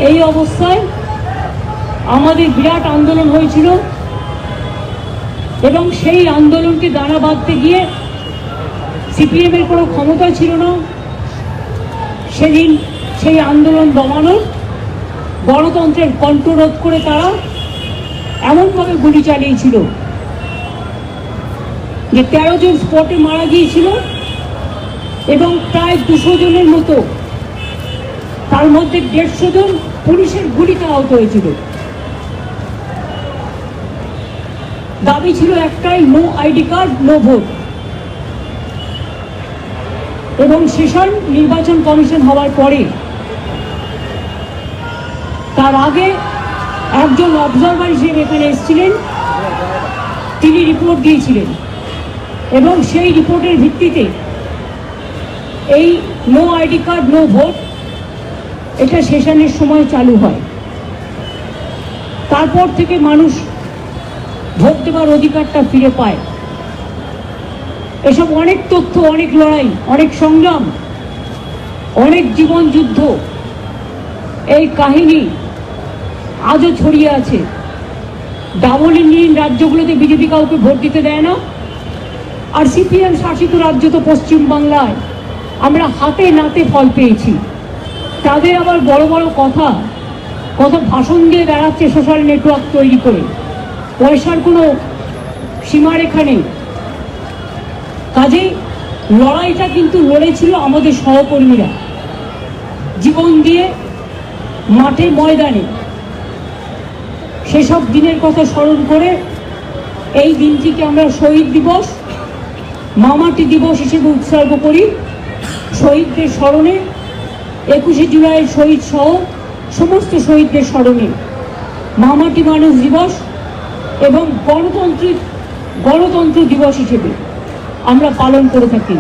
এই অবস্থায় আমাদের বিরাট আন্দোলন হয়েছিল এবং সেই আন্দোলনকে দানা বাঁধতে গিয়ে সিপিএমের কোনো ক্ষমতা ছিল না সেদিন সেই আন্দোলন দমানোর। গণতন্ত্রের কণ্ঠরোধ করে তারা এমনভাবে গুলি চালিয়েছিল যে 13 জন স্পটে মারা গিয়েছিল এবং প্রায় 200 জনের মতো, তার মধ্যে 150 জন পুলিশের গুলিতে আহত হয়েছিল। দাবি ছিল একটাই, no ID card no vote. এবং সেশন নির্বাচন কমিশন হওয়ার পরে, তার আগে একজন অবজারভার হিসেবে এখানে এসেছিলেন, তিনি রিপোর্ট দিয়েছিলেন এবং সেই রিপোর্টের ভিত্তিতে এই no ID card no vote এটা সেশনের সময় চালু হয়। তারপর থেকে মানুষ ভোট দেওয়ার অধিকারটা ফিরে পায়। এসব অনেক তথ্য, অনেক লড়াই, অনেক সংগ্রাম, অনেক জীবন যুদ্ধ, এই কাহিনী আজও ছড়িয়ে আছে। ডাবল ইঞ্জিন রাজ্যগুলোতে বিজেপি কাউকে ভোট দিতে দেয় না, আর সিপিএম শাসিত রাজ্য তো পশ্চিমবাংলায় আমরা হাতে নাতে ফল পেয়েছি। তাদের আবার বড় বড় কথা ভাষণ দিয়ে বেড়াচ্ছে সোশ্যাল নেটওয়ার্ক তৈরি করে, পয়সার কোনো সীমারেখা নেই। কাজেই লড়াইটা কিন্তু লড়েছিল আমাদের সহকর্মীরা জীবন দিয়ে মাঠে ময়দানে। সেসব দিনের কথা স্মরণ করে এই দিনটিকে আমরা শহীদ দিবস, মামাটি দিবস হিসেবে উৎসর্গ করি। শহীদদের স্মরণে, 21শে জুলাই শহীদ সহ সমস্ত শহীদদের স্মরণে মামাটি মানুষ দিবস এবং গণতন্ত্র দিবস হিসেবে আমরা পালন করে থাকি।